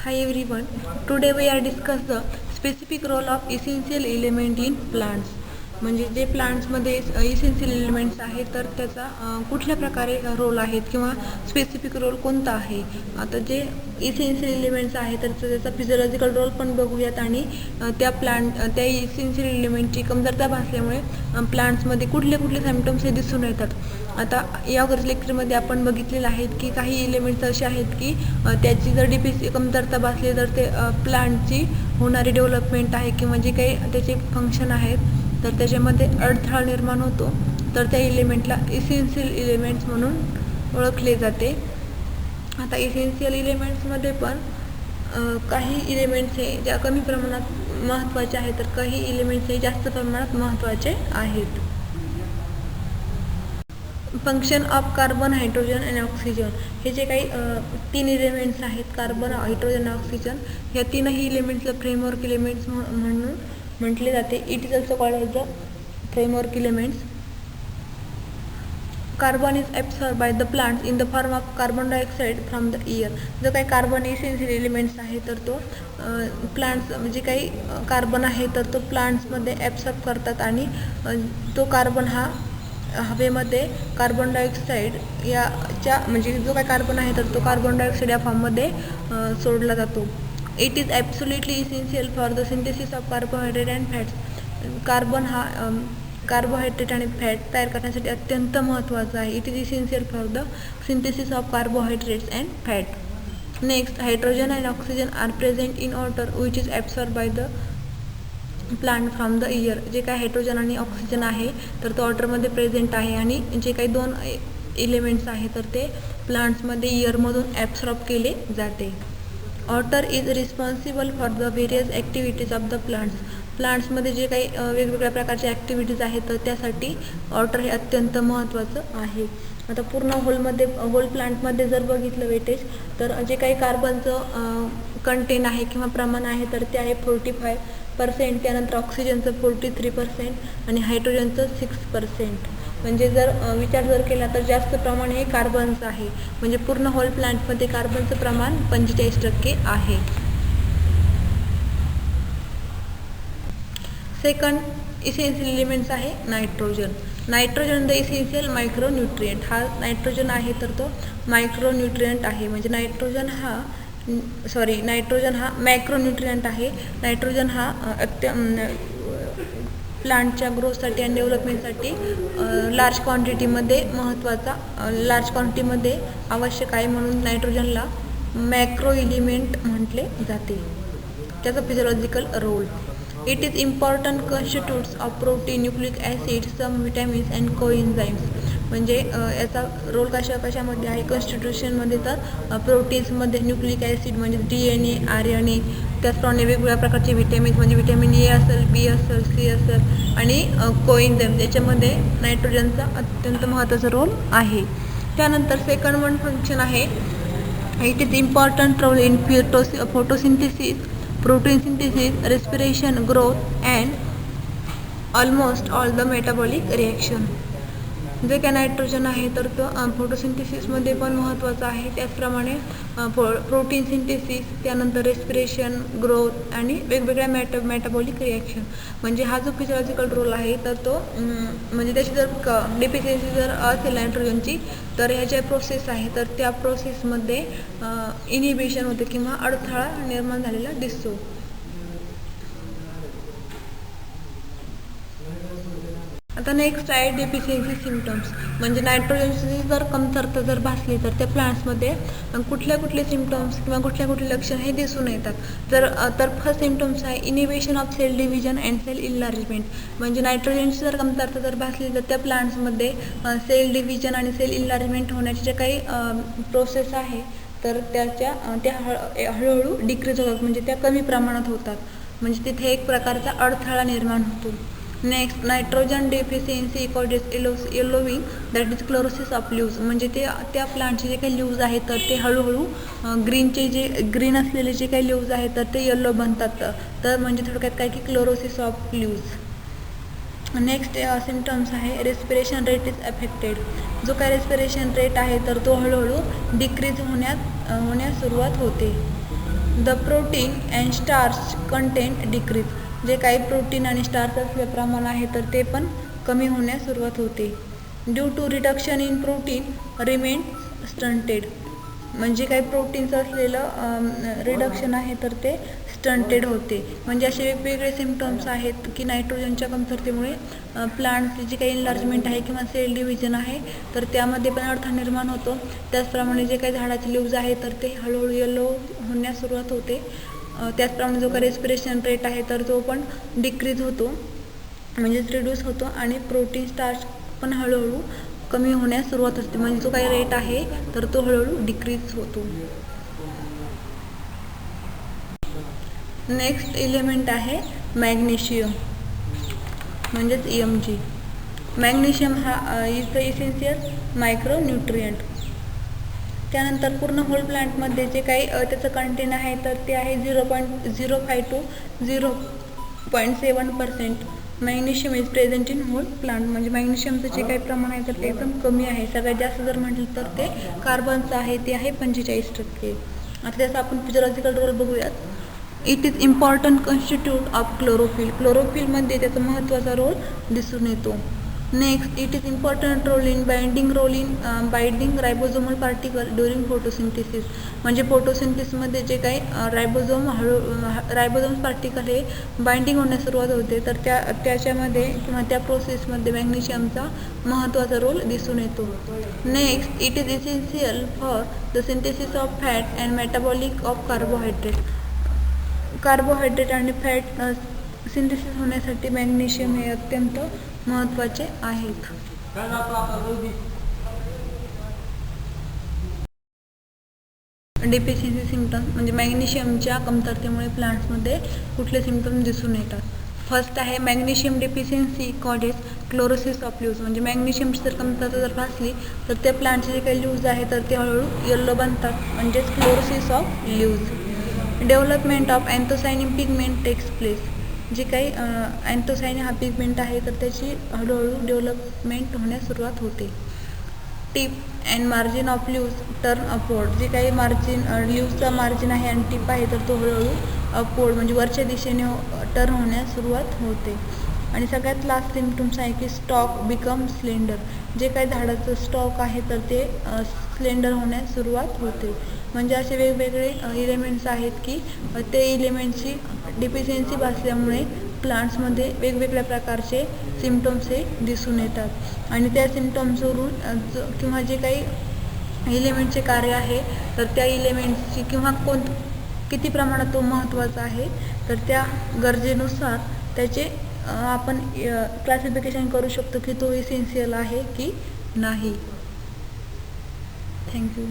Hi everyone. Today we are discuss the specific role of essential element in plants. म्हणजे जे प्लांट्समध्ये essential elements आहेत तर त्याचा कुठल्या प्रकारे रोल आहेत किंवा स्पेसिफिक रोल कोणता आहे. आता जे इसेन्शियल एलिमेंट्स आहेत तर त्याचा फिजिओलॉजिकल रोल पण बघूयात आणि त्या इसेन्शियल एलिमेंटची कमतरता भासल्यामुळे प्लांट्समध्ये कुठले कुठले सिम्पटम्स हे दिसून येतात. आता या लेक्चरमध्ये आपण बघितलेलं आहे की काही एलिमेंट्स असे आहेत की त्याची जर डिफिशियन्सी कमतरता भासली तर ते प्लांटची होणारी डेव्हलपमेंट आहे किंवा जे काही त्याचे फंक्शन आहेत तर त्याच्यामध्ये अडथळा निर्माण होतो, तर त्या एलिमेंटला इसेन्शियल एलिमेंट्स म्हणून ओळखले जाते. आता इसेन्शियल एलिमेंट्समध्ये पण काही एलिमेंट्स हे ज्या कमी प्रमाणात महत्त्वाचे आहेत तर काही एलिमेंट्स हे जास्त प्रमाणात महत्त्वाचे आहेत. फंक्शन ऑफ कार्बन, हायड्रोजन आणि ऑक्सिजन हे जे काही तीन एलिमेंट्स आहेत, कार्बन, हायड्रोजन आणि ऑक्सिजन, या तीनही एलिमेंट्सला फ्रेमवर्क एलिमेंट्स म्हणून म्हटले जाते. It is also called as the framework elements. Carbon is absorb by the plants in the form of carbon dioxide from the air. जो काही कार्बन इसेन्शियल एलिमेंट्स आहे तर तो प्लांट्स म्हणजे काही कार्बन आहे तर तो प्लांट्समध्ये ॲब्सॉर्ब करतात आणि तो कार्बन हा हवेमध्ये कार्बन डायऑक्साईड याच्या म्हणजे जो काही कार्बन आहे तर तो कार्बन डायऑक्साईड या फॉर्ममध्ये सोडला जातो. It is absolutely essential for the synthesis of carbohydrate and fats. Carbon हा कार्बोहायड्रेट आणि फॅट तयार करण्यासाठी अत्यंत महत्त्वाचा आहे. It is essential for the synthesis of carbohydrates and fat. Next, hydrogen and oxygen are present in water which is absorb by the plant from the air. जे काही hydrogen आणि ऑक्सिजन आहे तर तो वॉटरमध्ये प्रेझेंट आहे आणि जे काही दोन एलिमेंट्स आहे तर ते प्लांट्समध्ये एअरमधून ॲब्सॉर्ब केले जाते. Water is responsible for the various activities of the plants. प्लांट्समध्ये जे काही वेगवेगळ्या प्रकारच्या ॲक्टिव्हिटीज आहेत तर त्यासाठी वॉटर हे अत्यंत महत्त्वाचं आहे. आता पूर्ण होल प्लांटमध्ये जर बघितलं वेटेज तर जे काही कार्बनचं कंटेन आहे किंवा प्रमाण आहे तर ते आहे 45%. त्यानंतर ऑक्सिजनचं 43% आणि हायड्रोजनचं 6%. म्हणजे जर विचार जर केला तर जास्त प्रमाण हे कार्बनचं आहे. म्हणजे पूर्ण होल प्लांटमध्ये कार्बनचं प्रमाण 45% आहे. सेकंड इसेन्शियल एलिमेंट्स आहे nitrogen. Nitrogen the essential micronutrient. हा नायट्रोजन आहे तर तो मायक्रोन्यूट्रियंट आहे. म्हणजे नायट्रोजन हा मॅक्रोन्यूट्रियंट आहे. नायट्रोजन हा प्लांटच्या ग्रोथसाठी आणि डेव्हलपमेंटसाठी लार्ज क्वांटिटीमध्ये आवश्यक आहे, म्हणून नायट्रोजनला मॅक्रो एलिमेंट म्हटले जाते. त्याचा physiological role. It is important constituents of protein, nucleic acid, some vitamins and coenzymes. म्हणजे याचा रोल कशामध्ये आहे कॉन्स्टिट्यूशनमध्ये तर प्रोटीन्समध्ये न्यूक्लिक ॲसिड म्हणजे DNA, RNA, त्याचप्रमाणे वेगवेगळ्या प्रकारचे विटॅमिन्स म्हणजे विटॅमिन A असेल, B असेल, C असेल आणि कोएन्झाईम्स याच्यामध्ये नायट्रोजनचा अत्यंत महत्त्वाचा रोल आहे. त्यानंतर सेकंड वन फंक्शन आहे it is important role in photosynthesis, protein synthesis, respiration, growth and almost all the metabolic reaction. जे काय नायट्रोजन आहे तर तो फोटोसिंथेसिसमध्ये पण महत्त्वाचा आहे. त्याचप्रमाणे प्रोटीन सिंथेसिस, त्यानंतर रेस्पिरेशन, ग्रोथ आणि वेगवेगळ्या मेटाबॉलिक रिॲक्शन. म्हणजे हा जो फिजिओलॉजिकल रोल आहे तर तो म्हणजे त्याची जर डेफिशियन्सी जर असेल नायट्रोजनची तर ह्या ज्या प्रोसेस आहे तर त्या प्रोसेसमध्ये इनिबिशन होते किंवा अडथळा निर्माण झालेला दिसतो. आता नेक्स्ट आहे डेफिशियन्सी सिम्पटम्स. म्हणजे नायट्रोजनची जर कमतरता जर भासली तर त्या प्लांट्समध्ये कुठले सिम्पटम्स किंवा कुठले लक्षण हे दिसून येतात. तर फर्स्ट सिम्पटम्स आहे inhibition of cell division and cell enlargement. म्हणजे नायट्रोजनची जर कमतरता जर भासली तर त्या प्लांट्समध्ये सेल डिव्हिजन आणि सेल इनलार्जमेंट होण्याचे जे काही प्रोसेस आहे तर त्या हळूहळू डिक्रीज होतात, म्हणजे त्या कमी प्रमाणात होतात. म्हणजे तिथे एक प्रकारचा अडथळा निर्माण होतो. Next, nitrogen deficiency yellowing that is chlorosis of leaves. म्हणजे त्या प्लांटचे जे काही लीव्ज आहेत तर ते हळूहळू ग्रीन असलेले जे काही लीव्ज आहेत तर ते येलो बनतात. तर म्हणजे थोडक्यात काय की chlorosis of leaves. Next symptoms आहे रेस्पिरेशन रेट इज अफेक्टेड. जो काय रेस्पिरेशन रेट आहे तर तो हळूहळू डिक्रीज होण्यास सुरुवात होते. The protein and starch content decrease. जे काही प्रोटीन आणि स्टार्च असलेले प्रमाण आहे तर ते पण कमी होण्यास सुरुवात होते. Due to reduction in protein remain stunted. म्हणजे काही प्रोटीन्स असलेलं रिडक्शन आहे तर ते स्टंटेड होते. म्हणजे असे वेगवेगळे सिम्पटम्स आहेत की नायट्रोजनच्या कमतरतेमुळे प्लांटची जी काही इन्लार्जमेंट आहे किंवा सेल डिव्हिजन आहे तर त्यामध्ये पण अडथळा निर्माण होतो. त्याचप्रमाणे जे काही झाडाचे लीव्ज आहे तर ते हळूहळू येलो होण्यास सुरुवात होते. त्याचप्रमाणे जो काही रेस्पिरेशन रेट आहे तर तो पण डिक्रीज होतो, म्हणजेच रिड्यूस होतो. आणि प्रोटीन स्टार्च पण हळूहळू कमी होण्यास सुरुवात होते. म्हणजे जो काही रेट आहे तर तो हळूहळू डिक्रीज होतो. नेक्स्ट एलिमेंट आहे मॅग्नेशियम, म्हणजेच Mg. मॅग्नेशियम हा इज द इसेन्शियल मायक्रोन्यूट्रियंट. त्यानंतर पूर्ण होल प्लांटमध्ये जे काही त्याचं कंटेंट आहे तर ते आहे 0.05 to 0.7%. Magnesium is present in whole plant. म्हणजे मॅग्नेशियमचं जे काही प्रमाण आहे तर ते एकदम कमी आहे. सगळ्यात जास्त जर म्हटलं तर ते कार्बनचं आहे, ते आहे 45%. आता त्याचा आपण फिजिओलॉजिकल रोल बघूयात. It is important constituent of chlorophyll. क्लोरोफिलमध्ये त्याचा महत्त्वाचा रोल दिसून येतो. Next, it is important role in binding ribosomal particle during photosynthesis. म्हणजे फोटोसिंथेसिसमध्ये जे काही रायबोझोम पार्टिकल हे बाइंडिंग होण्यास सुरुवात होते तर त्याच्यामध्ये किंवा त्या प्रोसेसमध्ये मॅग्नेशियमचा महत्त्वाचा रोल दिसून येतो. Next, it is essential for the synthesis of fat and metabolic of carbohydrate. Carbohydrate आणि फॅट सिंथेसिस होण्यासाठी मॅग्नेशियम हे अत्यंत महत्त्वाचे आहेत. डेफिशियन्सी सिम्पटम्स म्हणजे मॅग्नेशियमच्या कमतरतेमुळे प्लांट्समध्ये कुठले सिम्पटम्स दिसून येतात. फर्स्ट आहे magnesium deficiency causes chlorosis of leaves. म्हणजे मॅग्नेशियमची जर कमतरता जर भासली तर त्या प्लांटचे जे काही लीव्ज आहे तर ते हळूहळू येल्लो बनतात, म्हणजेच chlorosis of leaves. Development of anthocyanin pigment takes place. जे काही अँथोसायनिन हा पिगमेंट आहे तर त्याची हळूहळू डेव्हलपमेंट होण्यास सुरुवात होते. Tip and margin of leaves turn upward. जे काही मार्जिन लीव्जचा मार्जिन आहे आणि टिप आहे तर तो हळूहळू अपवर्ड म्हणजे वरच्या दिशेने टर्न होण्यास सुरुवात होते. आणि सगळ्यात लास्ट सिम्पटम्स आहे की स्टॉक बिकम स्लेंडर. जे काही झाडाचं स्टॉक आहे तर ते स्लेंडर होण्यास सुरुवात होते. म्हणजे असे वेगवेगळे इलेमेंट्स आहेत की ते इलेमेंट्सची डिफिशियन्सी भासल्यामुळे प्लांट्समध्ये वेगवेगळ्या प्रकारचे सिम्पटम्स हे दिसून येतात. आणि त्या सिम्पटम्सवरून किंवा जे काही इलेमेंटचे कार्य आहे तर त्या इलेमेंट्सची किंवा किती प्रमाणात तो महत्त्वाचा आहे तर त्या गरजेनुसार त्याचे आपण क्लासिफिकेशन करू शकतो की तो इसेन्शियल आहे की नाही. थँक्यू.